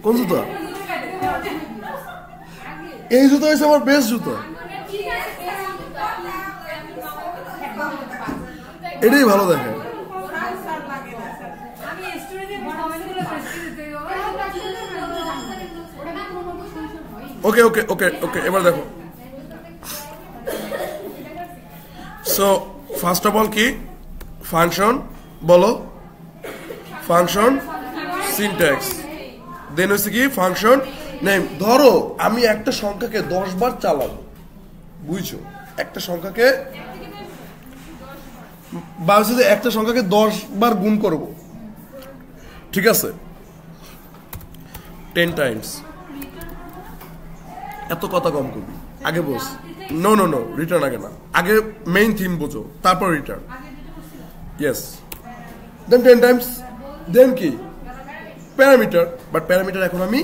কোন জুতা? এই জুতা হচ্ছে আমার বেস্ট জুতা, এটাই ভালো দেখে। ওকে ওকে ওকে ওকে, এবার দেখো। সো ফার্স্ট অফ অল কি ফাংশন বলো, ফাংশন সিনট্যাক্স, দেন হচ্ছে কি ফাংশন নেম। ধরো আমি একটা সংখ্যাকে 10 বার চালাবো, বুঝছো? একটা সংখ্যাকে বা হচ্ছে যে একটা সংখ্যাকে 10 বার গুণ করব, ঠিক আছে, 10 টাইমস। এত কথা কম করবি, আগে বস। নো নো নো, রিটার্ন আগে না, আগে মেইন থিম বোঝো, তারপর রিটার্ন। ইয়েস, দেন 10 টাইমস, দেন কি প্যারামিটার, বাট প্যারামিটার এখন আমি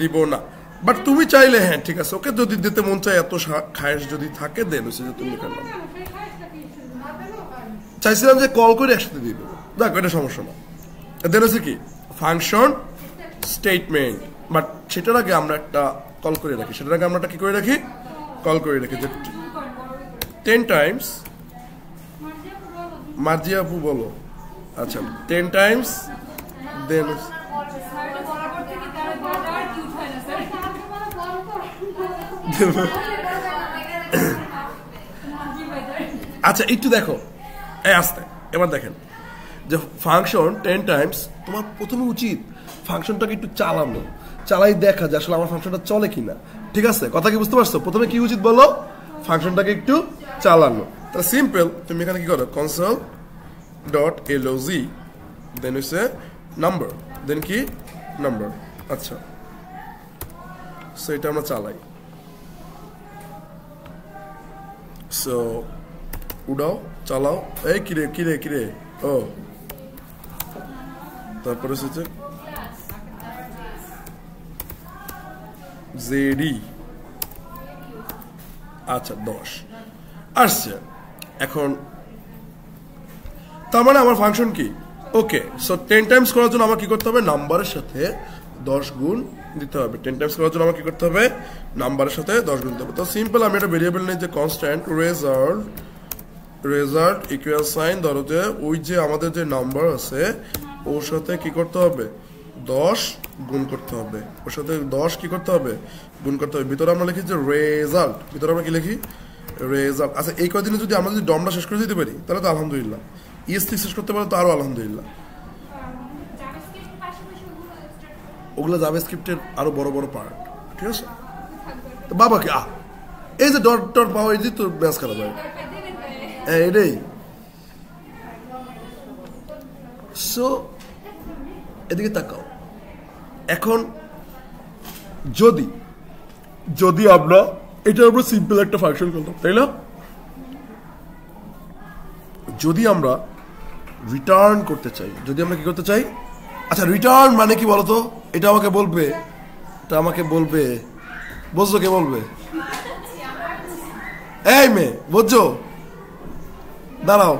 দিব না, বাট তুমি চাইলে হ্যাঁ ঠিক আছে, ওকে যদি দিতে মন চায়, এত খায়েশ যদি থাকে, দেন হচ্ছে যে তুমি লিখে নাও। চাইছিলাম যে কল করে একসাথে দিয়ে দেবো, দেখ এটা সমস্যা না। দেন হচ্ছে কি ফাংশন স্টেটমেন্ট, বাট সেটার আগে আমরা একটা কল করে রাখি, সেটার আগে আমরা কি করে রাখি, কল করে রাখি যে 10 টাইমস মার্জিয়া আপু বলো, আচ্ছা 10 টাইমস, দেন আচ্ছা একটু দেখো আসতে, এবার দেখেন যে ফাংশন 10 টাইমস, তোমার প্রথমে উচিত ফাংশনটাকে একটু চালানো, চালাই দেখা যে আসলে আমার ফাংশনটা চলে কিনা, ঠিক আছে? কথা কি বুঝতে পারছো? প্রথমে কি উচিত বলো, ফাংশনটাকে একটু চালানো। তাহলে সিম্পল, তুমি এখানে কি করো, কনসোল ডট log, দেন হচ্ছে নাম্বার, দেন কি নাম্বার। আচ্ছা সো এটা আমরা চালাই, সো উড়াও চালাও, এই কিরে কিরে কিরে, ও তারপরে হচ্ছে জেডি, আচ্ছা 10 আসছে। এখন তার মানে আমার ফাংশন কি, ওকে। সো 10 টাইমস করার জন্য আমার কি করতে হবে, নাম্বারের সাথে 10 গুণ দিতে হবে। 10 টাইমস করার জন্য আমার কি করতে হবে, নাম্বারের সাথে 10 গুণ দিতে হবে। তো সিম্পল, আমি একটা ভেরিয়েবল নেই যে কনস্ট্যান্ট রেজাল্ট ইকুয়াল সাইন, ধরো যে ওই যে আমাদের যে নাম্বার আছে ওর সাথে কি করতে হবে, 10 গুণ করতে হবে, ওর সাথে 10 কি করতে হবে, গুণ করতে হবে। ভিতরে আমরা লিখি যে রেজাল্ট, ভিতরে আমরা কি লিখি, রেজাল্ট। আচ্ছা এই কয়দিনে যদি আমরা যদি ডমটা শেষ করে দিতে পারি তাহলে তো আলহামদুলিল্লাহ, ইএসটি শেষ করতে পারলে তো আরো আলহামদুলিল্লাহ। ওগুলো জাভাস্ক্রিপ্টের আরো বড় বড় পার্ট, ঠিক আছে? তো বাবা কি এই যে ডট ডট পাওয়া, এই যে তো ম্যাচ খারাপ হয়, হ্যাঁ এটাই। সো এদিকে তাকাও, এখন যদি যদি আমরা এটা আমরা সিম্পল একটা ফাংশন করলাম, তাই না? যদি আমরা রিটার্ন করতে চাই, যদি আমরা কি করতে চাই, আচ্ছা রিটার্ন মানে কি বলতো, এটা আমাকে বলবে, এটা আমাকে বলবে, বুঝছো কে বলবে, এই মেয়ে বুঝছো, দাঁড়াও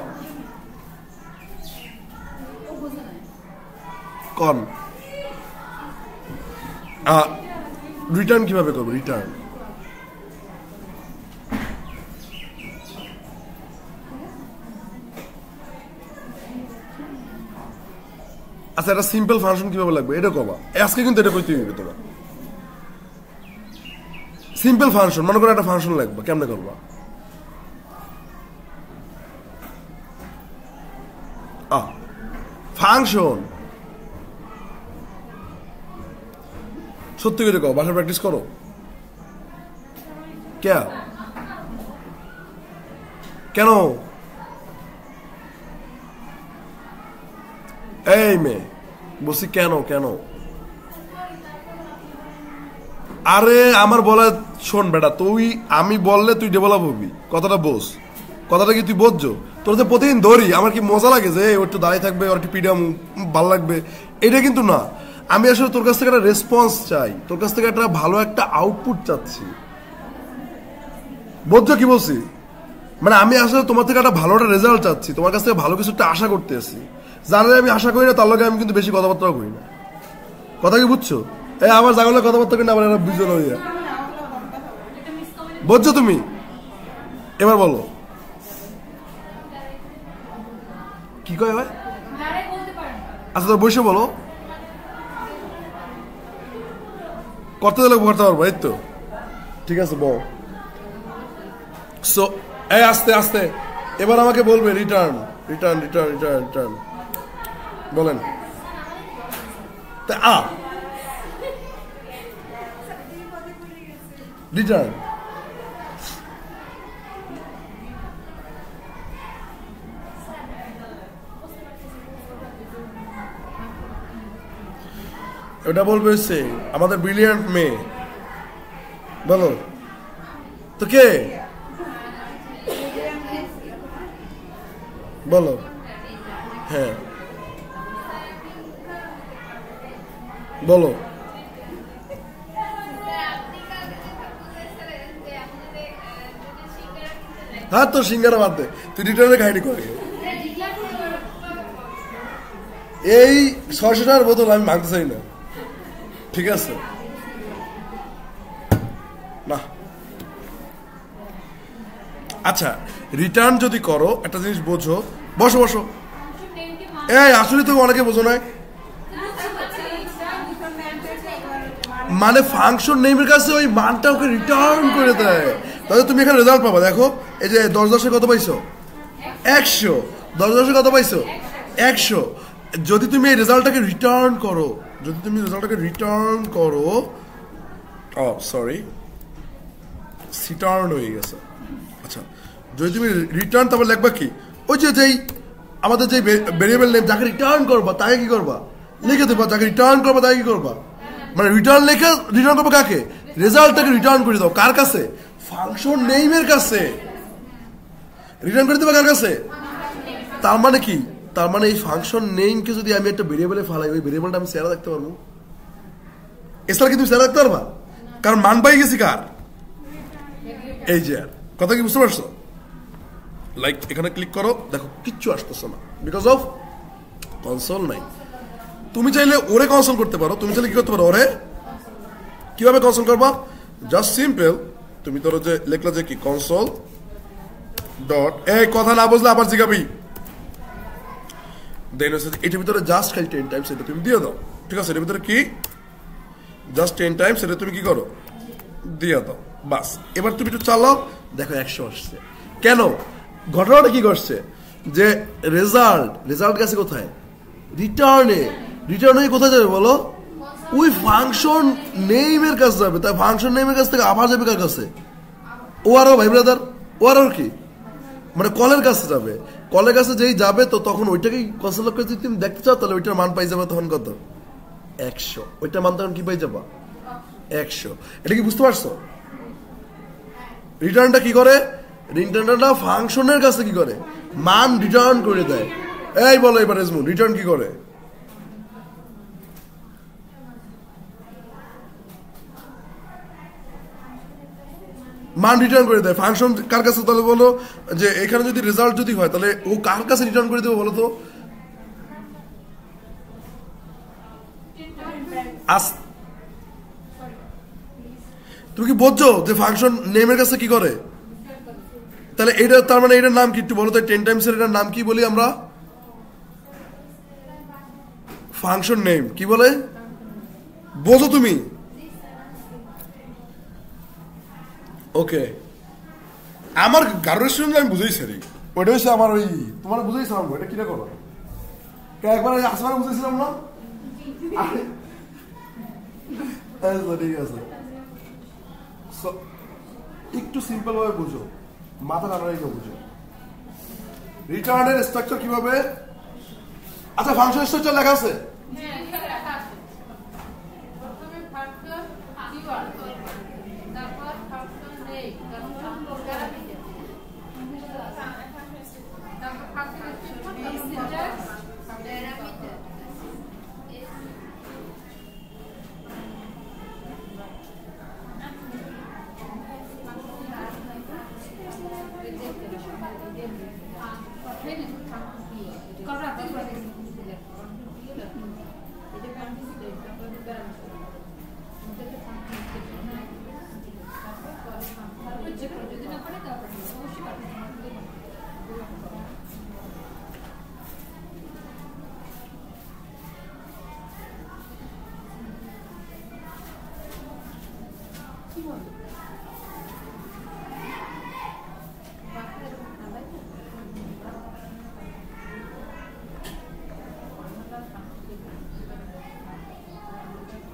কন, রিটার্ন কিভাবে করবো, রিটার্ন আচ্ছা এটা সিম্পল ফাংশন কিভাবে লাগবে এটা কবা, আজকে কিন্তু এটা করতে হবে তোমার। সিম্পল ফাংশন মনে করো একটা ফাংশন লাগবে, কেমনে করবা, ফাংশন সত্যি করে কও, বাসায় প্র্যাকটিস করো, কেন এই মেয়ে বলছি কেন কেন, আরে আমার বলা শোন বেটা, তুই আমি বললে তুই ডেভেলপ হবি, কথাটা বোঝ, কথাটা কি তুই বোঝছো? তোর যে প্রতিদিন ধরি আমার কি মজা লাগে যে ওর একটু দাঁড়িয়ে থাকবে, ওর একটু পিডাম ভালো লাগবে, এটা কিন্তু না। আমি আসলে তোর কাছ থেকে একটা রেসপন্স চাই, তোর কাছ থেকে একটা ভালো একটা আউটপুট চাচ্ছি, বুঝছো কি বলছি? মানে আমি আসলে তোমার থেকে একটা ভালো একটা রেজাল্ট চাচ্ছি, তোমার কাছ থেকে ভালো কিছু একটা আশা করতে আসি, যারা আমি আশা করি না তার লগে আমি কিন্তু বেশি কথাবার্তাও করি না, কথা কি বুঝছো? এই আমার জাগলে কথাবার্তা কিনা আবার এরা বুঝলো হইয়া বুঝছো তুমি এবার বলো কি কয় ভাই আচ্ছা তো বসে বলো করতে দিলে করতে পারবো এই তো ঠিক আছে বল সো এই আস্তে আস্তে এবার আমাকে বলবে return return return return return বলেন রিটার্ন ওটা বলবে হচ্ছে আমাদের ব্রিলিয়ান্ট মেয়ে বলো তো কে বলো হ্যাঁ বলো হ্যাঁ তো সিঙ্গারা বাদ দে তুই রিটার্নের কাহিনী করে এই 600 টাকার বোতল আমি ভাঙতে চাই না ঠিক আছে না আচ্ছা রিটার্ন যদি করো একটা জিনিস বোঝো বসো বসো এই আসলে তো অনেকে বোঝো না মানে ফাংশন নেমের কাছে ওই মানটা ওকে রিটার্ন করে দেয় তাহলে তুমি এখানে রেজাল্ট পাবা দেখো এই যে 10 কত পাইছো 100 10 কত পাইছো 100 যদি তুমি এই রেজাল্টটাকে রিটার্ন করো যদি তুমি রেজাল্টটাকে রিটার্ন করো ও সরি সিটার্ন হয়ে গেছে আচ্ছা যদি তুমি রিটার্ন তারপর লিখবা কি ওই যে যেই আমাদের যে ভেরিয়েবল নেম যাকে রিটার্ন করবা তাকে কি করবা লিখে দেবা যাকে রিটার্ন করবা তাকে কি করবা মানে রিটার্ন লেখে রিটার্ন করবা কাকে রেজাল্টটাকে রিটার্ন করে দাও কার কাছে ফাংশন নেমের কাছে রিটার্ন করে দেবা কার কাছে তার মানে কি তার মানে এই ফাংশন নেমকে যদি আমি একটা ভেরিয়েবলে ফালাই ওই ভেরিয়েবলটা আমি সেরা রাখতে পারবো এছাড়া কি তুমি সেরা রাখতে পারবা কারণ মান পাই গেছি কার এই যে কথা কি বুঝতে পারছো লাইক এখানে ক্লিক করো দেখো কিচ্ছু আসতেছে না বিকজ অফ কনসোল নাই তুমি চাইলে ওরে কনসোল করতে পারো তুমি চাইলে কি করতে পারো ওরে কিভাবে কনসোল করবা জাস্ট সিম্পল তুমি ধরো যে লেখলা যে কি কনসোল ডট এই কথা না বুঝলে আবার জিগাবি দেন এটার ভিতরে জাস্ট খালি 10 টাইমস এটা তুমি দিয়ে দাও ঠিক আছে এটার ভিতরে কি জাস্ট 10 টাইমস এটা তুমি কি করো দিয়ে দাও বাস এবার তুমি একটু চালাও দেখো 100 আসছে কেন ঘটনাটা কি করছে যে রেজাল্ট গেছে কোথায় রিটার্নে কোথায় যাবে বলো ওই ফাংশন নেমের কাছে যাবে তাই ফাংশন নেমের কাছ থেকে আবার যাবে কার কাছে ও আরো ভাই ব্রাদার ও আরো কি মানে কলের কাছে যাবে কলের কাছে যেই যাবে তো তখন ওইটাকেই কনসোল করে যদি তুমি দেখতে চাও তাহলে ওইটার মান পাই যাবে তখন কত 100 ওইটার মান তখন কি পাই যাবা 100 এটা কি বুঝতে পারছো রিটার্নটা কি করে রিটার্নটা ফাংশনের কাছে কি করে মান রিটার্ন করে দেয় এই বলো এবার রেজমু রিটার্ন কি করে মান রিটার্ন করে দেয় ফাংশন কার কাছে তাহলে বলো যে এখানে যদি রেজাল্ট যদি হয় তাহলে ও কার কাছে রিটার্ন করে দেবে বলো তো তুমি কি বুঝছো যে ফাংশন নেমের কাছে কি করে তাহলে এটা তার মানে এটার নাম কি একটু বলো তো 10 টাইমস এর নাম কি বলি আমরা ফাংশন নেম কি বলে বোঝো তুমি ওকে আমার গার্ডেশন আমি বুঝাইছি রে ওইটা হচ্ছে আমার ওই তোমার বুঝাইছিলাম ওইটা কিনা করো একবার আসমানে বুঝাইছিলাম না ঠিক আছে একটু সিম্পল ভাবে বুঝো মাথা না রেখে বুঝো রিটার্নের স্ট্রাকচার কিভাবে আচ্ছা ফাংশন স্ট্রাকচার লেখা আছে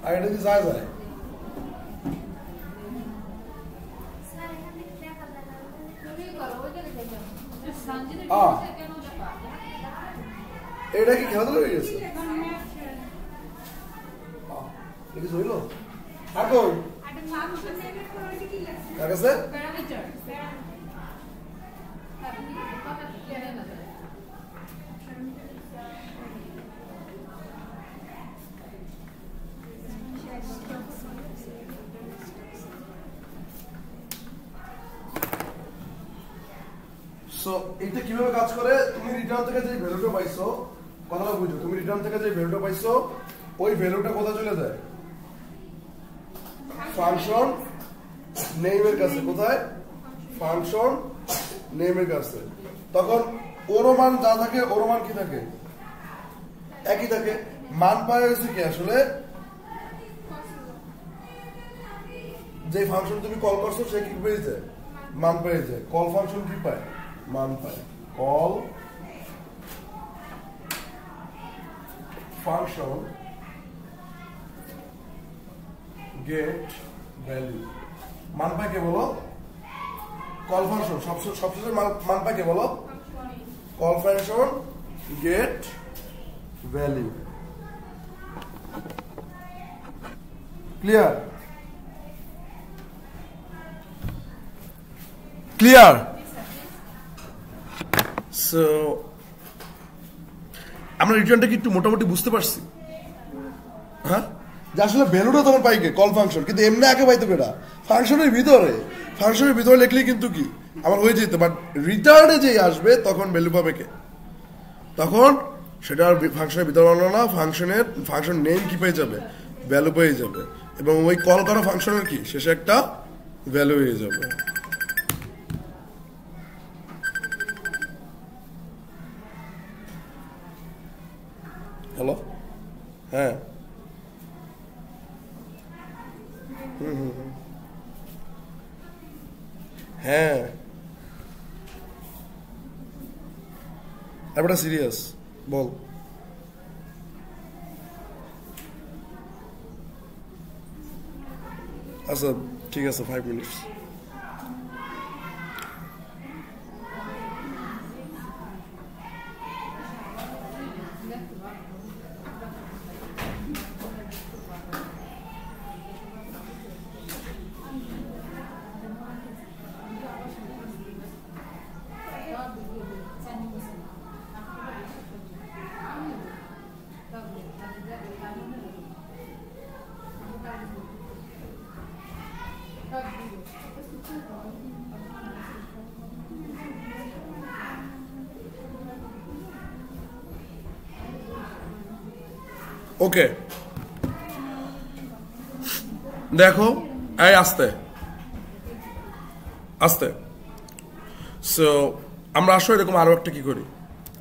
আর এটা কি যায় যায় এটা কি খেলা হয়ে গেছে এটা কি হইলো আর কই কার কাছে সো এটা কিভাবে কাজ করে তুমি রিটার্ন থেকে যে ভ্যালুটা পাইছো কথাটা বুঝো তুমি রিটার্ন থেকে যে ভ্যালুটা পাইছো ওই ভ্যালুটা কোথায় চলে যায় ফাংশন নেমের কাছে কোথায় ফাংশন নেমের কাছে তখন ওর মান যা থাকে ওর মান কি থাকে একই থাকে মান পায় হয়েছে কি আসলে যে ফাংশন তুমি কল করছো সে কি পেয়ে যায় মান পেয়ে যায় কল ফাংশন কি পায় মান পায় কল ফাংশন গেট ভ্যালু মান পায় কে বলো কল ফাংশন সবশেষে মান পায় কে বলো call function gate value clear clear so আমরা রিটার্নটা কি একটু মোটামুটি বুঝতে পারছি হ্যাঁ যে আসলে ভ্যালুটা তখন পাই কে কল ফাংশন কিন্তু এমনি আগে পাইতে পেরা ফাংশনের ভিতরে লিখলে কিন্তু কি আমার হয়ে যেত বাট রিটার্নে যে আসবে তখন ভ্যালু পাবে কে তখন সেটা আর ফাংশনের ভিতরে বানানো না ফাংশন নেম কি পেয়ে যাবে ভ্যালু পেয়ে যাবে এবং ওই কল করা ফাংশনের কি শেষে একটা ভ্যালু হয়ে যাবে হ্যালো হ্যাঁ হ্যাঁ ব্যাপারটা সিরিয়াস বল আচ্ছা ঠিক আছে 5 মিনিটস ওকে দেখো এই আস্তে আস্তে সো আমরা আসলে এরকম আরো একটা কি করি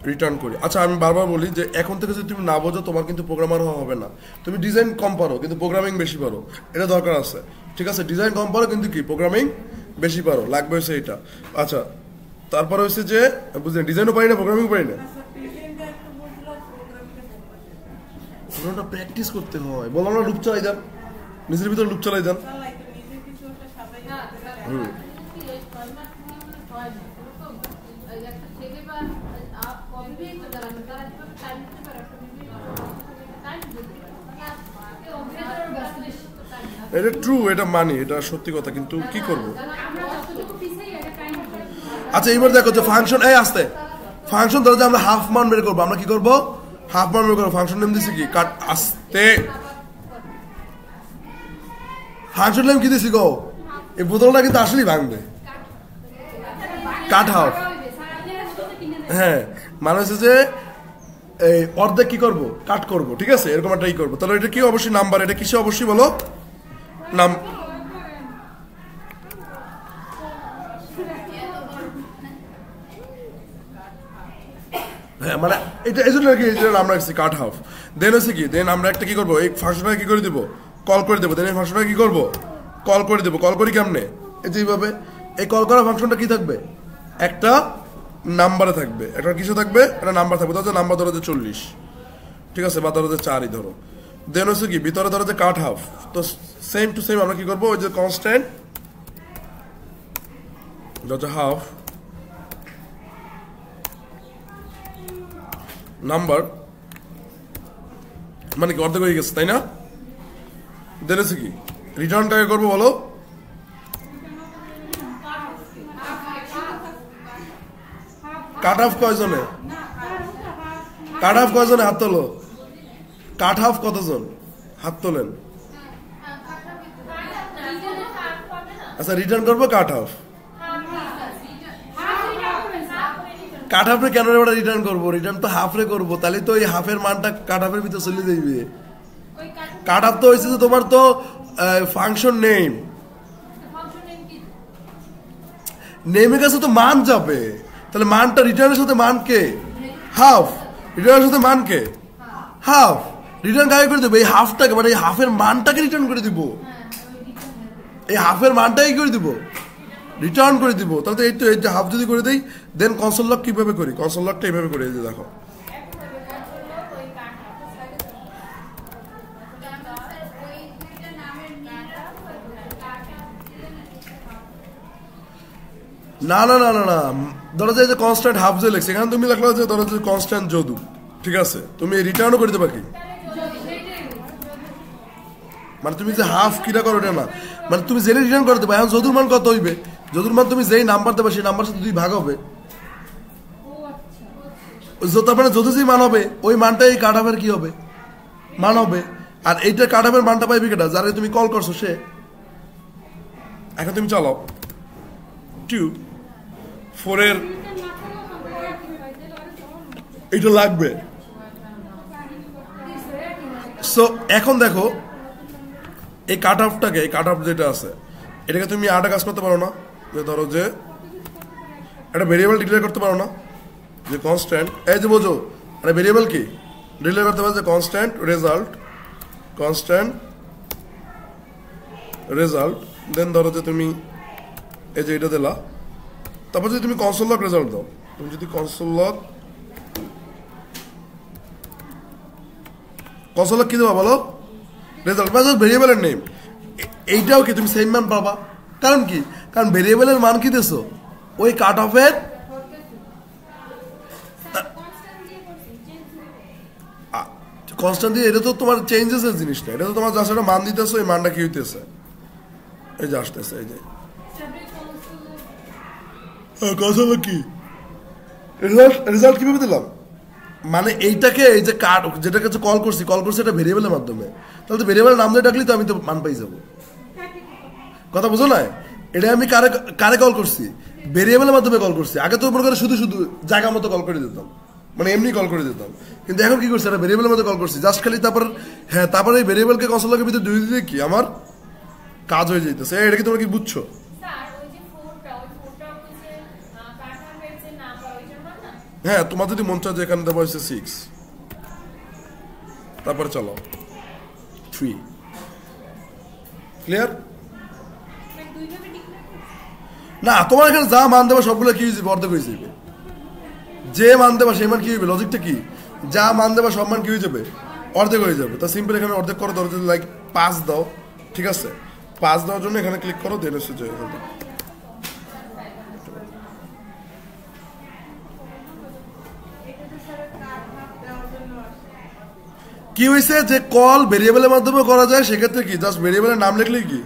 রিটার্ন করি আচ্ছা আমি বারবার বলি যে এখন থেকে যদি তুমি না বোঝো তোমার কিন্তু প্রোগ্রামার হওয়া হবে না তুমি ডিজাইন কম পারো কিন্তু প্রোগ্রামিং বেশি পারো এটা দরকার আছে ঠিক আছে ডিজাইন কম পারো কিন্তু কি প্রোগ্রামিং বেশি পারো লাগবে হচ্ছে এটা আচ্ছা তারপরে হচ্ছে যে বুঝলেন ডিজাইনও পারি না প্রোগ্রামিং পারি না ওটা প্র্যাকটিস করতে হয় বললাম না লুপ চালাই যান নিজের ভিতরে লুপ চালাই যান এটা ট্রু এটা মানি এটা সত্যি কথা কিন্তু কি করব আচ্ছা এইবার দেখো যে ফাংশন এই আসতে ফাংশন ধরো যে আমরা হাফ মান বের করবো আমরা কি করবো হাফ মান বের করবো ফাংশন নেম দিছি কি কাট আসতে ফাংশন নেম কি দিছি গো এই বোতলটা কিন্তু আসলেই ভাঙবে কাট হাফ হ্যাঁ মানে হচ্ছে যে এই অর্ধেক কি করবো কাট করবো ঠিক আছে এরকম একটা ই করবো তাহলে এটা কি অবশ্যই নাম্বার এটা কিসে অবশ্যই বলো নাম হ্যাঁ মানে এটা এই জন্য আর কি আমরা রাখছি কাট হাফ দেন হচ্ছে কি দেন আমরা একটা কি করবো এই ফাংশনটা কি করে দেবো কল করে দেবো দেন এই ফাংশনটা কি করবো কল করে দেবো। কল করি কেমনে? এই যে এইভাবে। এই কল করা ফাংশনটা কি থাকবে? একটা নাম্বারে থাকবে, একটা কিছু থাকবে, একটা নাম্বার থাকবে। ধরো নাম্বার ধরো যে 40, ঠিক আছে, বা ধরো যে 4ই ধরো। দেন হচ্ছে কি ভিতরে ধরো যে কাট হাফ। তো সেম টু সেম আমরা কি করবো, ওই যে কনস্ট্যান্ট হাফ নাম্বার, মানে কি অর্ধেক হয়ে গেছে, তাই না? দেন হচ্ছে কি রিটার্নটাকে করবো বলো। কাট হাফ কয়জনে? কাট হাফ কয়জনে হাত তোলো? কাট হাফ কতজন হাত তোলেন? আচ্ছা রিটার্ন করবো কাট হাফ। কাট হাফে কেন ওটা রিটার্ন করবো? রিটার্ন তো হাফরে করবো, তাহলে তো ওই হাফের মানটা কাট হাফের ভিতরে চলে যাইবে। কাট হাফ তো হয়েছে যে তোমার তো ফাংশন নেম, নেমের কাছে তো মান যাবে, তাহলে মানটা রিটার্নের সাথে মানকে হাফ, রিটার্নের সাথে মানকে হাফ, রিটার্ন কাকে করে দেবো? এই হাফটাকে, মানে এই হাফের মানটাকে রিটার্ন করে দিব, এই হাফের মানটাই করে দিব, রিটার্ন করে দিব। তাহলে তো এই তো এই যে হাফ যদি করে দেই, দেন কনসোল লক কিভাবে করি? কনসোল লকটা এইভাবে করে, এই যে দেখো, না না না না না, ধরো যে কনস্ট্যান্ট হাফ যে লেখছে, এখানে তুমি লিখলা যে ধরো যে কনস্ট্যান্ট যদু, ঠিক আছে, তুমি রিটার্নও করে দেবা কি? মানে তুমি যে হাফ কিটা করো এটা না, মানে তুমি জেনে রিটার্ন করে দেবা। এখন যদুর মান কত হইবে? যদুর মান তুমি যেই নাম্বার দেবা সেই নাম্বার সাথে 2 ভাগ হবে, তার মানে যদু যেই মান হবে ওই মানটা এই কাট হাফের কি হবে? মান হবে। আর এইটা কাট হাফের মানটা পাইবে কেটা? যারা তুমি কল করছো সে। এখন তুমি চলো 2 4 এর এইটা লাগবে। সো এখন দেখো এই কাট অফটাকে, এই কাট অফ যেটা আছে এটাকে তুমি আরেকটা কাজ করতে পারো না, যে ধরো যে একটা ভেরিয়েবল ডিক্লেয়ার করতে পারো না, যে কনস্ট্যান্ট, এই যে বোঝো একটা ভেরিয়েবল কি ডিক্লেয়ার করতে পারো, যে কনস্ট্যান্ট রেজাল্ট, কনস্ট্যান্ট রেজাল্ট, দেন ধরো যে তুমি এই যে এটা দিলা, তারপর যদি তুমি কনসোল লক রেজাল্ট দাও, তুমি যদি কনসোল লক কি দেবা বলো? রেজাল্ট বা ভেরিয়েবলের নেম, এইটাও কি তুমি সেম মান পাবা। কারণ কি? কারণ ভেরিয়েবলের মান কি দিছো? ওই কাট অফের কনস্ট্যান্ট দিয়ে, এটা তো তোমার চেঞ্জেস এর জিনিস না, এটা তো তোমার জাস্ট একটা মান দিতেছো, এই মানটা কি হইতেছে, এই যে আসতেছে, এই যে কনসোল কি রেজাল্ট কিভাবে দিলাম, মানে এইটাকে এই যে কাট যেটাকে কল করছি এটা ভেরিয়েবলের মাধ্যমে, তাহলে তো ভেরিয়েবলের নাম দিয়ে ডাকলি তো আমি তো মান পাই যাবো। কথা বুঝো না? এটা আমি কারে কারে কল করছি? ভেরিয়েবলের মাধ্যমে কল করছি। আগে তো মনে করে শুধু শুধু জায়গা মতো কল করে দিতাম, মানে এমনি কল করে দিতাম, কিন্তু এখন কি করছি? এটা ভেরিয়েবলের মধ্যে কল করছি জাস্ট খালি, তারপর হ্যাঁ তারপরে এই ভেরিয়েবলকে কনসোলের ভিতরে ঢুকিয়ে দিলে কি আমার কাজ হয়ে যেতেছে। এটা কি তোমরা কি বুঝছো? হ্যাঁ, তোমার যদি মন চায় যে এখানে দেওয়া হয়েছে 6, তারপরে চলো 3, ক্লিয়ার? না, তোমার এখানে যা মান দেবা সবগুলো কি হয়ে যাবে? অর্ধেক হয়ে যাবে। যে মান দেবা সেই মান কি হইবে? লজিকটা কি? যা মান দেবা সব মান কি হয়ে যাবে? অর্ধেক হয়ে যাবে। তা সিম্পল এখানে অর্ধেক করো, ধরো যদি লাইক 5 দাও, ঠিক আছে, 5 দেওয়ার জন্য এখানে ক্লিক করো, দেন হচ্ছে যে কি হয়েছে, যে কল ভেরিয়েবলের মাধ্যমে করা যায়, সেক্ষেত্রে কি জাস্ট ভেরিয়েবলের নাম লিখলেই কি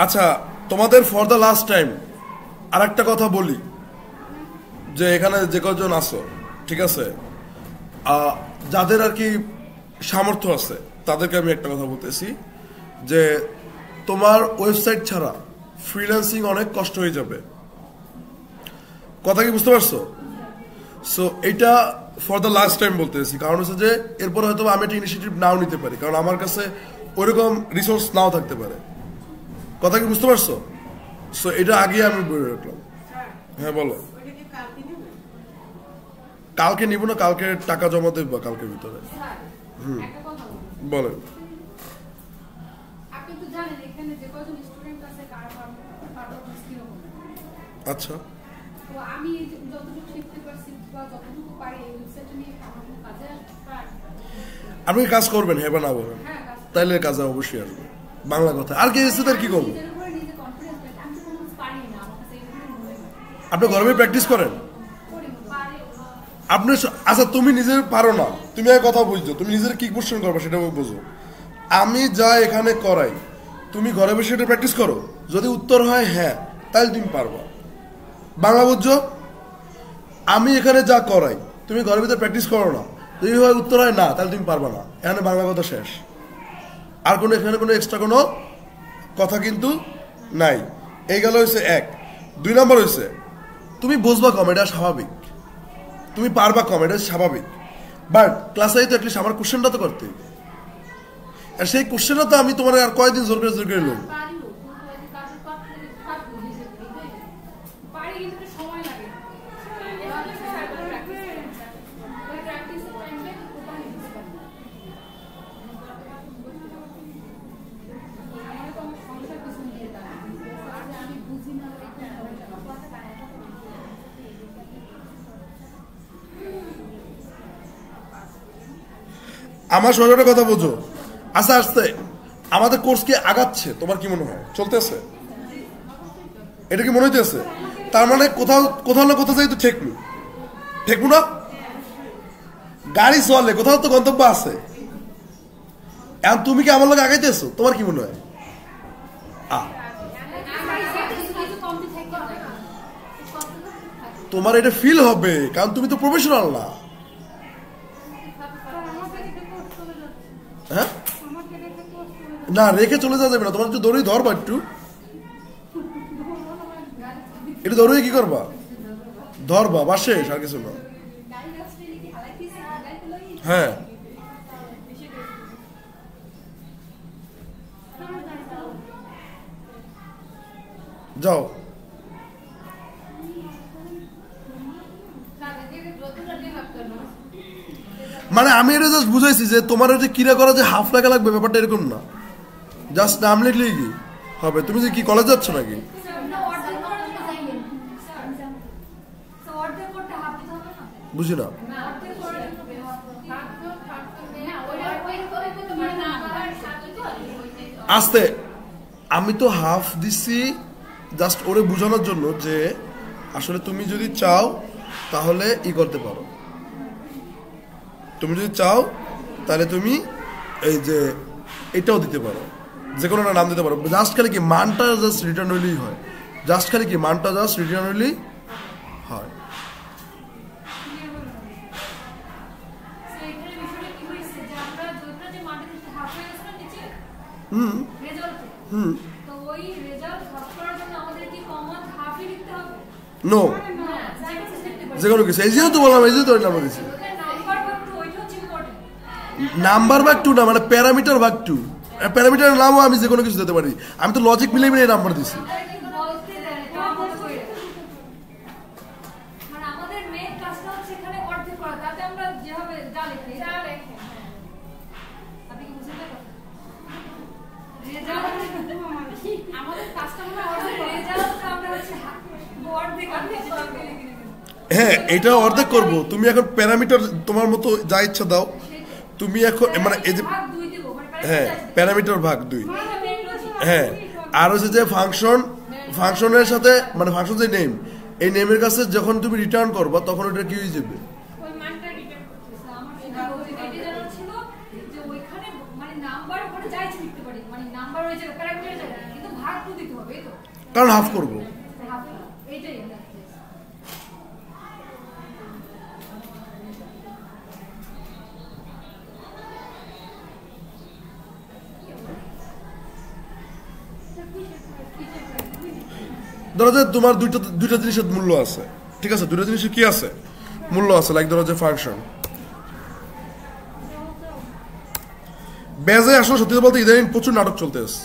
আচ্ছা, তোমাদের ফর দ্য লাস্ট টাইম আর একটা কথা বলি, যে এখানে যে কজন আছো, ঠিক আছে, যাদের আর কি সামর্থ্য আছে তাদেরকে আমি একটা কথা বলতেছি, যে তোমার ওয়েবসাইট ছাড়া ফ্রিল্যান্সিং অনেক কষ্ট হয়ে যাবে। কথা কি বুঝতে পারছো? সো এটা ফর দ্য লাস্ট টাইম বলতেছি, কারণ হচ্ছে যে এরপর হয়তো আমি একটা ইনিশিয়েটিভ নাও নিতে পারি, কারণ আমার কাছে ওইরকম রিসোর্স নাও থাকতে পারে। কথা কি বুঝতে পারছো? সো এটা আগে আমি বলে রাখলাম। হ্যাঁ বলো। কালকে নিব না, কালকে টাকা জমা দেবো কালকের ভিতরে। বলেন। আচ্ছা, আপনি কাজ করবেন, হ্যাঁ বা না বলেন, তাইলে কাজে অবশ্যই আসবে। বাংলা কথা আর কি এসে তার কি করবো? আপনি ঘরে প্র্যাকটিস করেন আপনি। আচ্ছা, তুমি নিজে পারো না, তুমি এক কথা বুঝছো, তুমি নিজের কি কোশ্চেন করবো সেটা বুঝো। আমি যা এখানে করাই তুমি ঘরে বসে এটা প্র্যাকটিস করো, যদি উত্তর হয় হ্যাঁ তাহলে তুমি পারবা। বাংলা বুঝছো? আমি এখানে যা করাই তুমি ঘরের ভিতরে প্র্যাকটিস করো না, যদি হয় উত্তর হয় না তাহলে তুমি পারবা না। এখানে বাংলা কথা শেষ, আর কোনো এখানে কোনো এক্সট্রা কোনো কথা কিন্তু নাই। এই গেল হয়েছে এক। 2 নম্বর হয়েছে তুমি বুঝবা কম, এটা স্বাভাবিক, তুমি পারবা কম, এটা স্বাভাবিক, বাট ক্লাসে তো অ্যাটলিস্ট আমার কোশ্চেনটা তো করতে হবে, আর সেই কোশ্চেনটা তো আমি তোমার আর কয়দিন জোর করে লোক। আমার সঙ্গে কথা বোঝো, আস্তে আস্তে আমাদের কোর্স কি আগাচ্ছে? তোমার কি মনে হয় চলতেছে? এটা কি মনে হইতেছে? তার মানে কোথাও কোথাও না কোথাও যাই তো ঠেকলু, ঠেকবো না? গাড়ি চলে, কোথাও তো গন্তব্য আছে। এখন তুমি কি আমার লোক আগাইতেছো? তোমার কি মনে হয়? তোমার এটা ফিল হবে, কারণ তুমি তো প্রফেশনাল না। হ্যাঁ না, রেখে চলে যাওয়া যাবে না, তোমার একটু দৌড়ে ধরবা, একটু দৌড়ে কি করবা, ধরবা বাসে, আর কিছু না। হ্যাঁ যাও। মানে আমি এটা জাস্ট বুঝাইছি যে তোমার যে কিরা করা যে হাফ টাকা লাগবে, ব্যাপারটা এরকম না, জাস্ট নাম লিখলেই কি হবে। তুমি যে কি কলেজ যাচ্ছ নাকি? বুঝি না। আস্তে, আমি তো হাফ দিছি জাস্ট ওরে বোঝানোর জন্য যে আসলে তুমি যদি চাও তাহলে ই করতে পারো, তুমি যদি চাও তাহলে তুমি এই যে এটাও দিতে পারো, যে কোনো নাম দিতে পারো, জাস্ট খালি কি মানটা জাস্ট রিটার্ন হইলেই হয়, জাস্ট খালি কি মানটা জাস্ট রিটার্ন হইলেই হয়। নো, যে কোনো কিছু, এই যেহেতু বললাম, এই যেহেতু নাম্বার দিচ্ছি, নাম্বার ভাগ 2 না, মানে প্যারামিটার ভাগ 2। প্যারামিটারের নামও আমি যে কোনো কিছু দিতে পারি, আমি তো লজিক মিলে মিলে নাম্বার দিচ্ছি। হ্যাঁ, এটা অর্ধেক করবো। তুমি এখন প্যারামিটার তোমার মতো যা ইচ্ছা দাও, তুমি এখন মানে এই যে হ্যাঁ প্যারামিটার ভাগ 2, হ্যাঁ, আর হচ্ছে যে ফাংশনের সাথে মানে ফাংশন যে নেম, এই নেমের কাছে যখন তুমি রিটার্ন করবা তখন ওটা কি হয়ে যাবে? কারণ হাফ করবো। ধরো যে তোমার দুইটা জিনিসের মূল্য আছে, ঠিক আছে, দুইটা জিনিসের কি আছে, মূল্য আছে। লাইক ধরো যে ফাংশন বেজে আসলে সত্যি বলতে ইদানিং প্রচুর নাটক চলতেছে,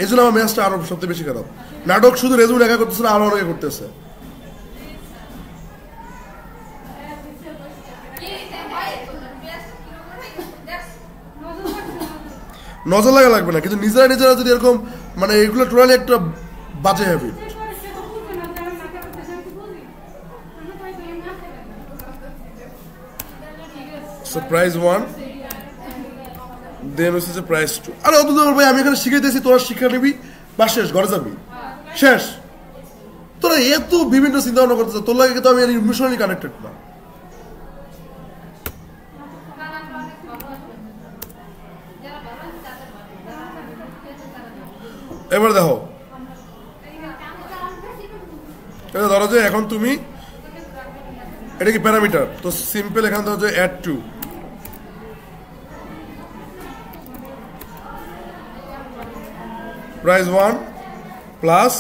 এই জন্য আমার ম্যাচটা আরো সবচেয়ে বেশি খারাপ। নাটক শুধু রেজুল একা করতেছে না, আরো অনেকে করতেছে। নজর লাগা লাগবে না, কিন্তু নিজেরা যদি এরকম মানে এগুলো টোটালি একটা বাজে হ্যাবিট। প্রাইস 1 দেন হচ্ছে প্রাইস 2। আরে অত ভাই আমি এখানে শিখাইতেছি, তোরা শিক্ষা নিবি বা শেষ ঘরে যাবি, শেষ। তোরা এত বিভিন্ন চিন্তা ভাবনা করতেছ, তোর লাগে কিন্তু আমি ইমোশনালি কানেক্টেড না। এবার দেখো, ধরো যে এখন তুমি এটা কি প্যারামিটার, তো সিম্পল এখানে ধরো যে add to, price 1 plus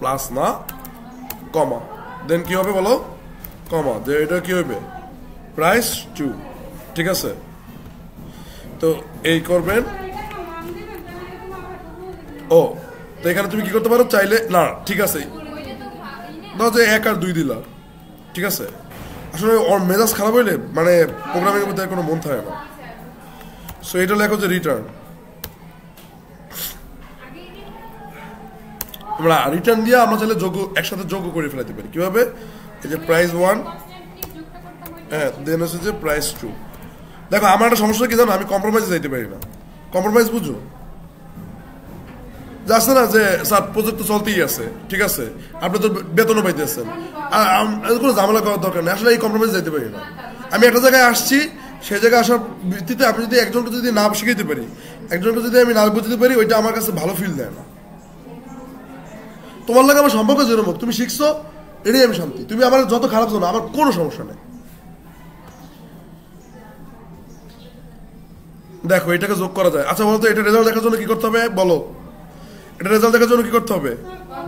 plus না কমা, দেন কি হবে বলো, কমা, যে এটা কি হবে প্রাইস 2, ঠিক আছে। তো এই করবেন, ও তো এখানে তুমি কি করতে পারো চাইলে, না ঠিক আছে ধরো যে 1 আর 2 দিলা, ঠিক আছে। আসলে ওর মেজাজ খারাপ হইলে মানে প্রোগ্রামিং এর মধ্যে কোনো মন থাকে না। সো এটা লেখো যে রিটার্ন, আমরা রিটার্ন দিয়ে আমরা চাইলে যোগ একসাথে যোগ করে ফেলাতে পারি। কিভাবে, এই যে প্রাইস 1 হ্যাঁ দেন হচ্ছে যে প্রাইস 2। দেখো আমার একটা সমস্যা কি জানো, আমি কম্প্রোমাইজে যাইতে পারি না। কম্প্রোমাইজ বুঝো, যাচ্ছে না যে স্যার প্রজেক্ট তো চলতেই আছে, ঠিক আছে, আপনি তো বেতনও পাইতেছেন, কোনো ঝামেলা করার দরকার নেই। আসলে এই কম্প্রোমাইজ যাইতে পারি না। আমি একটা জায়গায় আসছি, সেই জায়গায় আসার ভিত্তিতে আমি যদি একজনকে যদি না শিখাইতে পারি, একজনকে যদি আমি না বুঝতে পারি, ওইটা আমার কাছে ভালো ফিল দেয় না। তোমার লাগে আমার সম্পর্ক যেরকম, তুমি শিখছো এটাই আমি শান্তি, তুমি আমার যত খারাপ জানো আমার কোনো সমস্যা নেই। দেখো এটাকে যোগ করা যায়। আচ্ছা বলতো এটা রেজাল্ট দেখার জন্য কি করতে হবে বলো, এটা রেজাল্ট দেখার জন্য কি করতে হবে,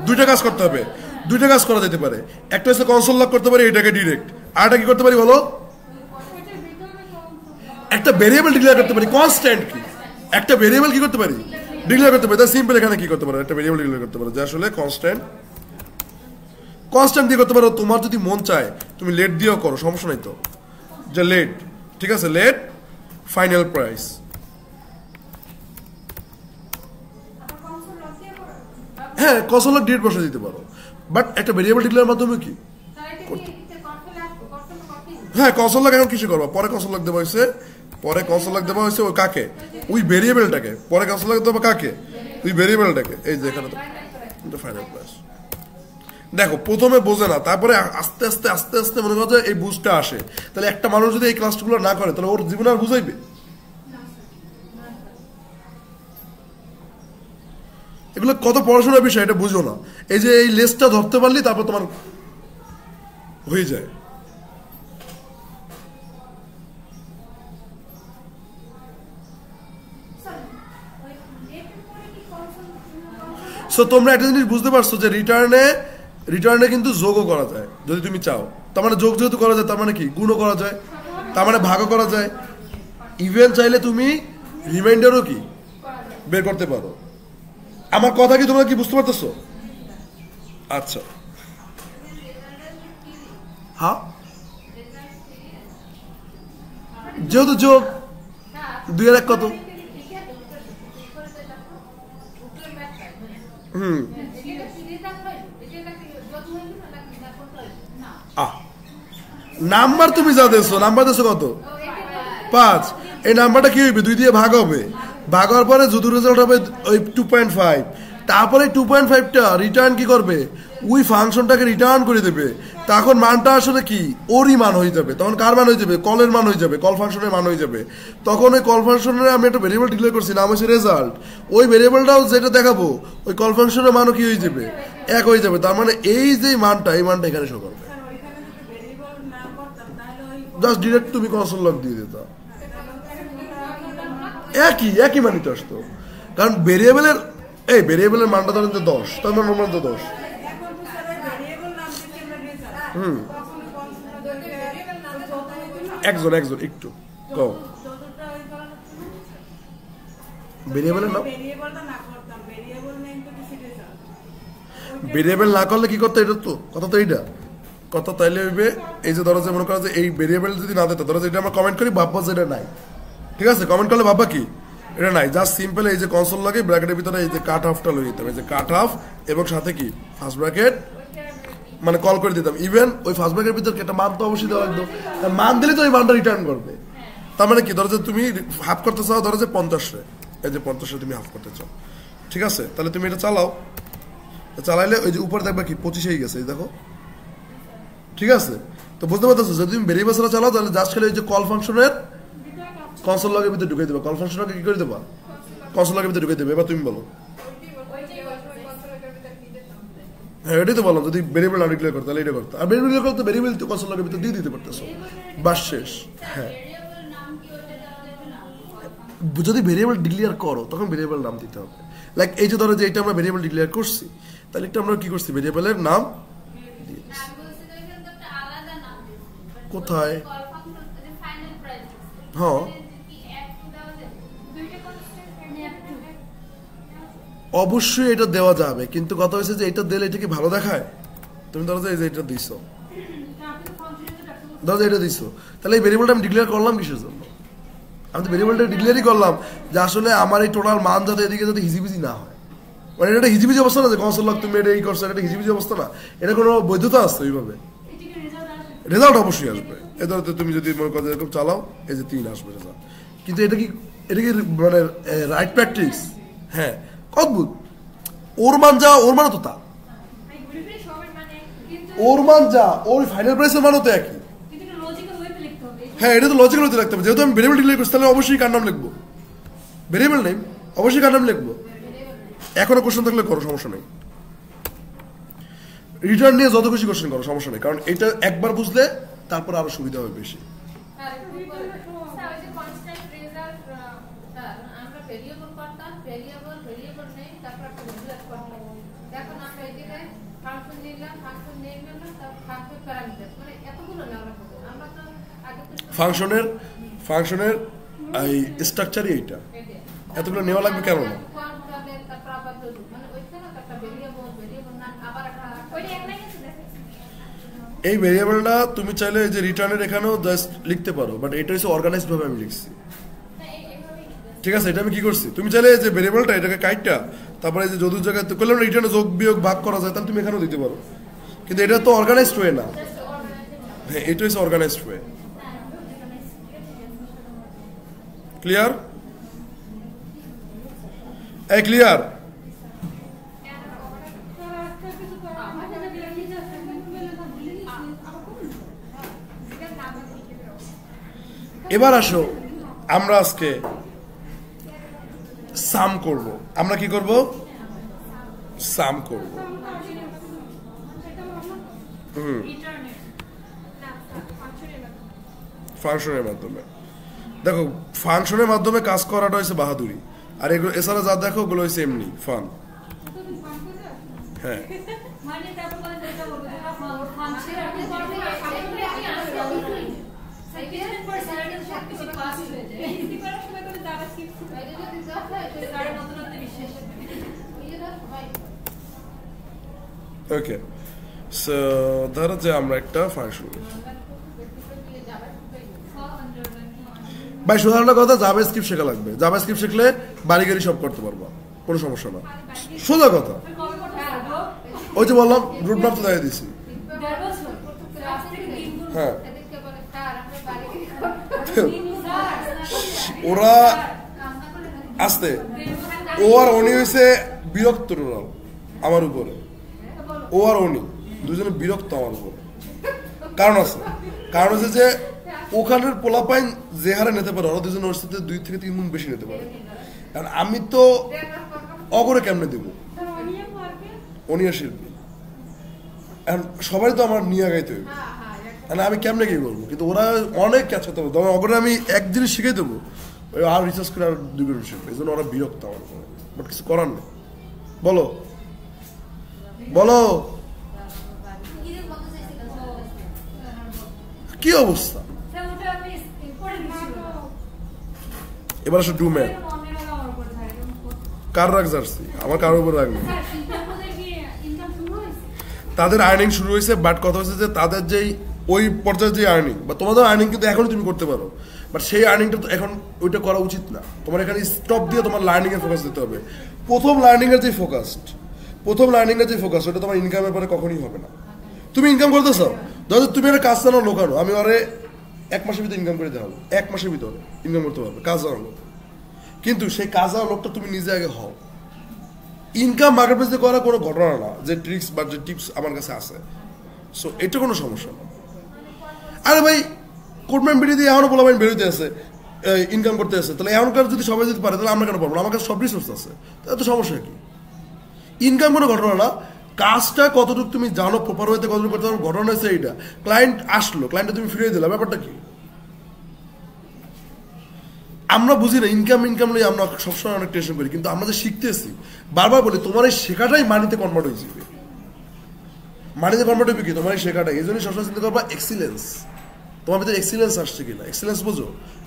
দুইটা কাজ করতে হবে। দুইটা কাজ করা যেতে পারে, একটা হচ্ছে কনসোল লক করতে পারি এটাকে ডিরেক্ট, আর একটা কি করতে পারি বলো, একটা ভেরিয়েবল ডিক্লেয়ার করতে পারি। কনস্ট্যান্ট কি, একটা ভেরিয়েবল কি করতে পারি, ডিক্লেয়ার করতে পারি। তাই সিম্পল এখানে কি করতে পারো, একটা ভেরিয়েবল ডিক্লেয়ার করতে পারো যে আসলে কনস্ট্যান্ট দিয়ে করতে পারো। তোমার যদি মন চায় তুমি লেট দিয়েও করো, সমস্যা নাই তো, যে লেট, ঠিক আছে, লেট ফাইনাল প্রাইস। হ্যাঁ কনসোল লক ডিরেক্ট বসে দিতে পারো, বাট একটা ভেরিয়েবল ডিক্লেয়ার মাধ্যমে কি, হ্যাঁ কনসোল লক এখন কিছু করবো, পরে কনসোল লক দেওয়া হয়েছে, পরে কনসোল লক দেওয়া হয়েছে ওই কাকে, ওই ভেরিয়েবলটাকে, পরে কনসোল লক দেবো কাকে, ওই ভেরিয়েবলটাকে। এই যে এখানে তো ফাইনাল প্রাইস। দেখো প্রথমে বোঝে না, তারপরে আস্তে আস্তে আস্তে আস্তে মনে করো এই বুঝটা আসে। তাহলে একটা মানুষ যদি এই ক্লাসগুলো না করে তাহলে ওর জীবনে আর বুঝাইবে, এগুলো কত পড়াশোনার বিষয় এটা বুঝো না। এই যে এই লেসটা ধরতে পারলি তারপর তোমার হয়ে যায়। সো তোমরা একটা জিনিস বুঝতে পারছো যে রিটার্নে কিন্তু যোগও করা যায় যদি তুমি চাও। তার মানে যোগ যেহেতু করা যায় তার মানে কি গুণও করা যায়, তার মানে ভাগও করা যায়। ইভেন চাইলে তুমি রিমাইন্ডারও কি বের করতে পারো। আমার কথা কি তোমরা কি বুঝতে পারতেছো? আচ্ছা হ্যাঁ, যেহেতু যোগ 2 এর 1 কত, নাম্বার তুমি যা দেছো, নাম্বার দেছো কত 5, এই নাম্বারটা কি হইবে 2 দিয়ে ভাগ হবে, ভাগ হওয়ার পরে যদি রেজাল্ট হবে ওই 2.5, তারপরে 2.5টা রিটার্ন কি করবে, ওই ফাংশনটাকে রিটার্ন করে দেবে। তখন মানটা আসলে কি ওরই মান হয়ে যাবে, তখন কার মান হয়ে যাবে, কলের মান হয়ে যাবে, কল ফাংশনের মান হয়ে যাবে। তখন ওই কল ফাংশনের আমি একটা ভেরিয়েবল ডিক্লেয়ার করছি, নাম হচ্ছে রেজাল্ট। ওই ভেরিয়েবলটাও যেটা দেখাবো ওই কল ফাংশনের মানও কি হয়ে যাবে, এক হয়ে যাবে। তার মানে এই যে মানটা, এই মানটা এখানে শো করবে। জাস্ট ডিরেক্ট তুমি কনসোল লগ দিয়ে দিতা, একই মানই তো আসতো। কারণ ভেরিয়েবলের মানটা ধরেন যে 10, তার মানে মান তো 10। একজন একটু কম ভেরিয়েবলের নাম, ভেরিয়েবল না করলে কি করতে, এটা তো কথা তো এইটা কথা। তাইলে হইবে এই যে ধরো যে মনে করো যে এই ভেরিয়েবল যদি না দিত, ধরো যে এটা আমরা কমেন্ট করি ভাববো যে এটা নাই, ঠিক আছে, কমেন্ট করলে ভাববা কি এটা নাই। জাস্ট সিম্পল এই যে কনসোল লাগে ব্র্যাকেটের ভিতরে এই যে কাট অফটা লই দিতাম, এই যে কাট অফ এবং সাথে কি ফার্স্ট ব্র্যাকেট মানে কল করে দিতাম। ইভেন ওই ফার্স্ট ব্র্যাকেটের ভিতরে একটা মান তো অবশ্যই দেওয়া লাগতো, মান দিলে তো ওই মানটা রিটার্ন করবে। তার মানে কি ধরো যে তুমি হাফ করতে চাও, ধরো যে 50, এই যে 50 তুমি হাফ করতে চাও, ঠিক আছে, তাহলে তুমি এটা চালাও, চালাইলে ওই যে উপরে দেখবে কি 25 হয়ে গেছে, এই দেখো, ঠিক আছে। তো বুঝতে পারতেছো যদি তুমি ভেরিয়েবল ছাড়া চালাও তাহলে জাস্ট খালি ওই যে কল ফাংশনের কনসোল লগের ভিতরে ঢুকে দেবা, কল ফাংশনকে কি করে দেবা, কনসোল লগের ভিতরে ঢুকে দেবে। এবার তুমি বলো, হ্যাঁ এটাই তো বললাম, যদি ভেরিয়েবল না ডিক্লেয়ার করতে তাহলে এটা করতে, আর ভেরিয়েবল ডিক্লেয়ার করতে ভেরিয়েবল তো কনসোল লগের ভিতরে দিয়ে দিতে পারতেছো, বাস শেষ। হ্যাঁ যদি ভেরিয়েবল ডিক্লেয়ার করো তখন ভেরিয়েবল নাম দিতে হবে। লাইক এই যে ধরো যে এটা আমরা ভেরিয়েবল ডিক্লেয়ার করছি, তাহলে এটা আমরা কি করছি, ভেরিয়েবলের নাম দিয়েছি। কোথায়, হ্যাঁ অবশ্যই এটা দেওয়া যাবে, কিন্তু কথা হয়েছে যে এটা দিলে এটা কি ভালো দেখায়। তুমি ধরো যে এই যে এটা দিছো, ধরো যে এটা দিছো, তাহলে এই ভেরিয়েবলটা আমি ডিক্লেয়ার করলাম কিসের জন্য, আমি তো ভেরিয়েবলটা ডিক্লেয়ারই করলাম যে আসলে আমার এই টোটাল মান যাতে এদিকে যাতে হিজিবিজি না হয়। মানে এটা হিজিবিজি অবস্থা না যে কনসোল লগ তুমি এটা এই করছো, এটা হিজিবিজি অবস্থা না, এটা কোনো বৈধতা আছে ওইভাবে, রেজাল্ট অবশ্যই আসবে। এ ধরো তুমি যদি মনে করো এরকম চালাও, এই যে 3 আসবে রেজাল্ট, কিন্তু এটা কি মানে রাইট প্র্যাকটিস? হ্যাঁ অদ্ভুত, ওর মান যা ওর মানও তো তা, ওর মান যা ওর ফাইনাল প্রাইসের মানও তো একই। হ্যাঁ এটা তো লজিক্যাল হতে রাখতে হবে, যেহেতু আমি ভেরিয়েবল ডিক্লেয়ার করছি তাহলে অবশ্যই কার নাম লিখবো, ভেরিয়েবল নেই অবশ্যই কার নাম লিখবো। এখনো কোশ্চেন থাকলে করো, সমস্যা নেই, রিটার্ন নিয়ে যত খুশি কোশ্চেন করো, সমস্যা নেই, কারণ এটা একবার বুঝলে তারপর আরো সুবিধা হবে বেশি। ফাংশনের এই স্ট্রাকচারই এইটা, এতগুলো নেওয়া লাগবে কেন না। এই ভেরিয়েবলটা তুমি চাইলে যে রিটার্নের এখানেও জাস্ট লিখতে পারো, বাট এটা হচ্ছে অর্গানাইজড ভাবে আমি লিখছি, ঠিক আছে। এটা আমি কি করছি, তুমি চাইলে যে ভেরিয়েবলটা এটাকে কাইটটা তারপরে যে যদুর জায়গায় তো করলাম রিটার্নে যোগ বিয়োগ ভাগ করা যায়, তাহলে তুমি এখানেও দিতে পারো, কিন্তু এটা তো অর্গানাইজড ওয়ে না। হ্যাঁ এটা হচ্ছে অর্গানাইজড ওয়ে। ক্লিয়ার? এই ক্লিয়ার? এবার আসো আমরা আজকে সাম করব। আমরা কি করব? সাম করব। ফাংশনের মাধ্যমে। দেখো ফাংশনের মাধ্যমে কাজ করাটা হচ্ছে বাহাদুরি, আর এগুলো এছাড়া যা দেখো ওগুলো হচ্ছে এমনি ফান। হ্যাঁ ওকে, সো ধরো যে আমরা একটা ফাংশন, ভাই সাধারণ কথা জাভাস্ক্রিপ্ট শেখা লাগবে, জাভাস্ক্রিপ্ট শিখলে বাড়ি গাড়ি সব করতে পারবা, কোনো সমস্যা না, সোজা কথা। ওই যে বললাম রুট ম্যাপ তো দেখাই দিছি। হ্যাঁ ওরা আসতে ও আর অনি হয়েছে বিরক্ত টোটাল আমার উপরে, ও আর অনি দুজনে বিরক্ত আমার উপরে, কারণ আছে, কারণ হচ্ছে যে ওখানের পোলাপাইন যে হারে নিতে পারে ওরা দুজন ওর সাথে 2 থেকে 3 গুণ বেশি নিতে পারে। কারণ আমি তো অগরে কেমনে দেবো, অনিয়া শিল্পী এখন সবাই তো আমার নিয়ে গাইতে হইবে, আমি কেমনে কি বলবো, কিন্তু ওরা অনেক ক্যাচ করতে পারবে। অগরে আমি এক জিনিস শিখে দেবো, ওই আর রিসার্চ করে আর 2 গুণ শিখবে, এই জন্য ওরা বিরক্ত আমার উপরে। বাট কিছু করার নেই। বলো বলো কি অবস্থা এবার আসলে ডু ম্যান কার রাগ জার্সি, আমার কারোর উপর রাগ নেই। তাদের আর্নিং শুরু হয়েছে, বাট কথা হচ্ছে যে তাদের যেই ওই পর্যায়ে যে আর্নিং বা তোমাদের আর্নিং কিন্তু এখনই তুমি করতে পারো, বাট সেই আর্নিংটা তো এখন ওইটা করা উচিত না। তোমার এখানে স্টপ দিয়ে তোমার লার্নিং এর ফোকাস দিতে হবে। প্রথম লার্নিং এর যে ফোকাস ওটা তোমার ইনকামের পরে কখনই হবে না। তুমি ইনকাম করতেছো, ধরো তুমি একটা কাজ জানো লোকানো, আমি ওরে 1 মাসের ভিতরে ইনকাম করে দেওয়া হলো, 1 মাসের ভিতরে ইনকাম করতে পারবে কাজ জানো লোক, কিন্তু সেই কাজ জানা লোকটা তুমি নিজে আগে হও। ইনকাম মার্কেট প্লেসে করা কোনো ঘটনা না, যে ট্রিক্স বা যে টিপস আমার কাছে আছে, সো এটা কোনো সমস্যা না। আরে ভাই কোটম্যান বিডি দিয়ে এখনো বলা বেরোতে আছে, ইনকাম করতে আছে, তাহলে এখনকার যদি সবাই যদি পারে তাহলে আমরা কেন পারবো না? আমার কাছে সব রিসোর্স আছে, তাহলে তো সমস্যা কি? ইনকাম কোনো ঘটনা না, কাজটা কতটুকু তুমি জানো, প্রপার ওয়েতে কতটুকু করতে পারো, ঘটনা হচ্ছে এইটা। ক্লায়েন্ট আসলো, ক্লায়েন্টটা তুমি ফিরিয়ে দিলা, ব্যাপারটা কি? আমরা বুঝি না ইনকাম নিয়ে আমরা সবসময় অনেক টেনশন করি, কিন্তু আমরা যে শিখতেছি বারবার বলি তোমার এই শেখাটাই মানিতে কনভার্ট হয়ে যাবে। মানিতে কনভার্ট হবে কি? তোমার এই শেখাটাই। এই জন্যই সবসময় চিন্তা করবা এক্সিলেন্স, তোমার ভিতরে এক্সিলেন্স আসছে কিনা। এক্সিলেন্স বোঝো,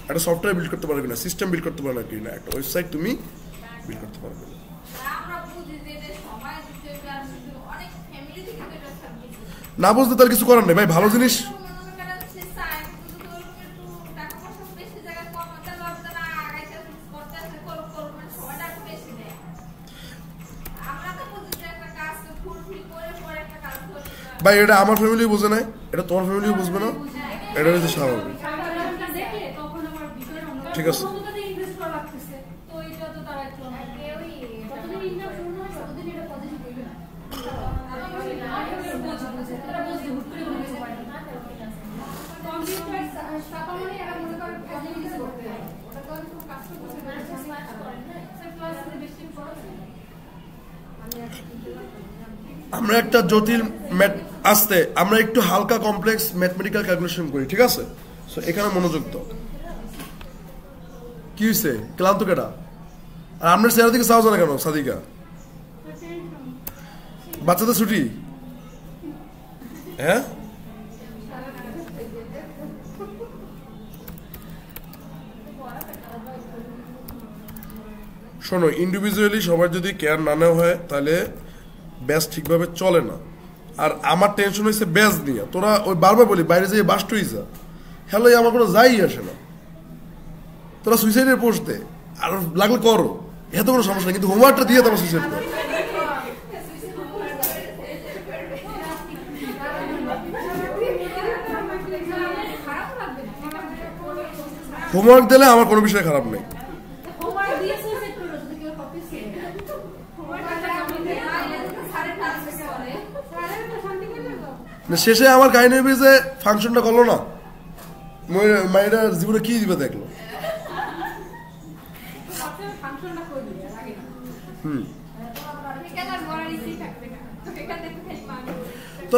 একটা সফটওয়্যার বিল্ড করতে পারো কিনা, সিস্টেম বিল্ড করতে পারো কিনা, একটা ওয়েবসাইট তুমি বিল্ড করতে পারো কিনা। না বুঝতে তার কিছু করার নেই ভাই, ভালো জিনিস ভাই, এটা আমার ফ্যামিলি বুঝে নাই, এটা তোমার ফ্যামিলিও বুঝবে না, এটা হচ্ছে স্বাভাবিক। ঠিক আছে, আমরা একটা জটিল আসতে আমরা একটু হালকা কমপ্লেক্স ম্যাথমেটিক্যাল ক্যালকুলেশন করি, ঠিক আছে? সো এখানে মনোযোগ দাও। কি হয়েছে, ক্লান্ত কেটা? আর আমরা চেহারা থেকে চাও না কেন সাদিকা? বাচ্চাদের ছুটি? হ্যাঁ, শোনো, ইন্ডিভিজুয়ালি সবার যদি কেয়ার না নেওয়া হয় তাহলে ব্যাস ঠিকভাবে চলে না। আর আমার টেনশন হয়েছে ব্যাস নিয়ে, তোরা ওই বারবার বলি বাইরে যেয়ে বাস্ট হয়ে যা, হ্যালো আমার কোনো যাই আসে না, তোরা সুইসাইডের পোস্ট দে, আর লাগলে করো, এত কোনো সমস্যা নেই, কিন্তু হোমওয়ার্কটা দিয়ে তোমার সুইসাইড করো। হোমওয়ার্ক দিলে আমার কোনো বিষয় খারাপ নেই, শেষে আমার কাহিনী হবে যে ফাংশনটা করলো না, মায়েরা জীবনে কি দিবে দেখলো। তো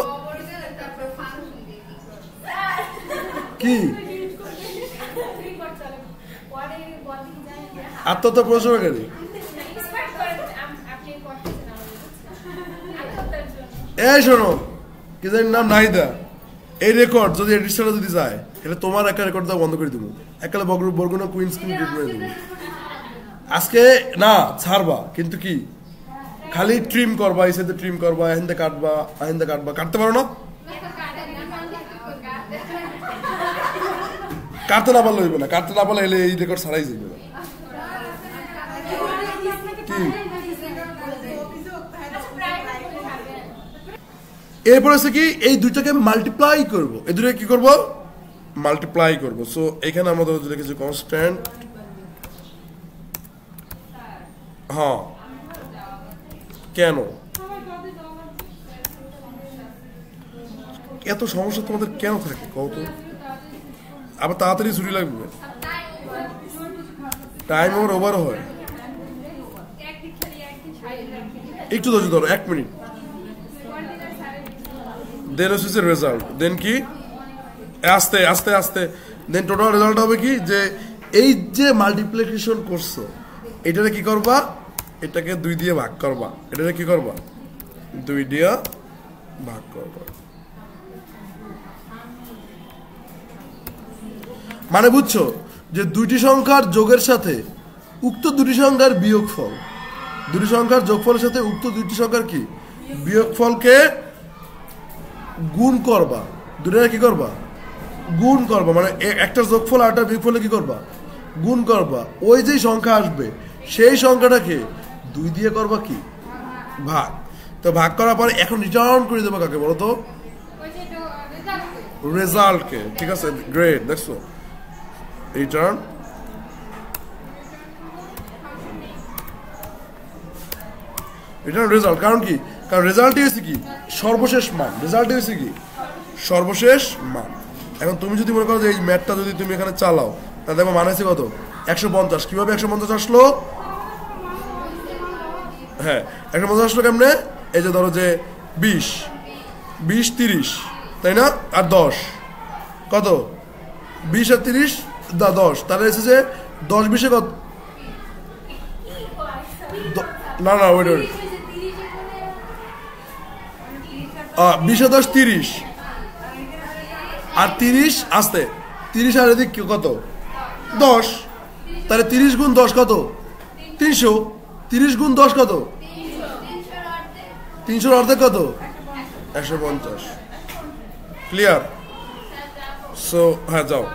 কি আত্মহত্যা প্রশ্নকারী? এই শোনো, কি জানি নাম নাহিদা, এই রেকর্ড যদি এডিশনে যদি যায় তাহলে তোমার একটা রেকর্ড দেওয়া বন্ধ করে দেবো, একালে বরগুনা কুইন্স কিং করে দেবো। আজকে না ছাড়বা, কিন্তু কি খালি ট্রিম করবা, এই সাথে ট্রিম করবা, এখান কাটবা, এখান কাটবা, কাটতে পারো না? কাটতে না পারলে হইবে না, কাটতে না পারলে এলে এই রেকর্ড ছাড়াই যাবে না। কি এরপর হচ্ছে কি, এই দুইটাকে মাল্টিপ্লাই করবো, এই দুটাকে কি করবো? মাল্টিপ্লাই করবো। সো এখানে আমাদের যদি কিছু কনস্ট্যান্ট, হ্যাঁ কেন এত সমস্যা তোমাদের কেন থাকে কত? আবার তাড়াতাড়ি ছুটি লাগবে, টাইম ওভার হয়। একটু ধরো 1 মিনিট। দেন হচ্ছে রেজাল্ট, দেন কি আস্তে আস্তে আস্তে দেন টোটাল রেজাল্ট হবে কি যে এই যে মাল্টিপ্লিকেশন করছো এটাকে কি করবা, এটাকে 2 দিয়ে ভাগ করবা, এটাকে কি করবা 2 দিয়ে ভাগ করবা। মানে বুঝছো যে দুইটি সংখ্যার যোগের সাথে উক্ত দুটি সংখ্যার বিয়োগফল, দুটি সংখ্যার যোগফলের সাথে উক্ত দুটি সংখ্যার কি বিয়োগফলকে গুণ করবা, দুটোটা কি করবা গুণ করবা। মানে একটা যোগফল আর একটা বিয়োগফলে কি করবা গুণ করবা। ওই যে সংখ্যা আসবে সেই সংখ্যাটাকে 2 দিয়ে করবা কি ভাগ। তো ভাগ করার পরে এখন রিটার্ন করে দেবো কাকে বলো তো, রেজাল্টকে। ঠিক আছে, গ্রেট, দেখছো রিটার্ন রেজাল্ট। কারণ কি, কারণ রেজাল্টই হয়েছে কি সর্বশেষ মান, রেজাল্টই হয়েছে কি সর্বশেষ মান। এখন তুমি যদি মনে করো যে এই ম্যাথটা যদি তুমি এখানে চালাও তাহলে দেখো মান হয়েছে কত 150। কিভাবে 150 আসলো? হ্যাঁ 150 আসলো কেমনে? এই যে ধরো যে 20 30 তাই না, আর 10 কত 20 আর 30 10, তাহলে এসে যে 10 20 কত, না ওইটা 20 আর 10 30 আর 30 আসতে 30 আর এদিক কত 10, তাহলে 30 গুণ 10 কত 300, 30 গুণ 10 কত 300 অর্ধেক কত 150। ক্লিয়ার? সো হ্যাঁ যাও।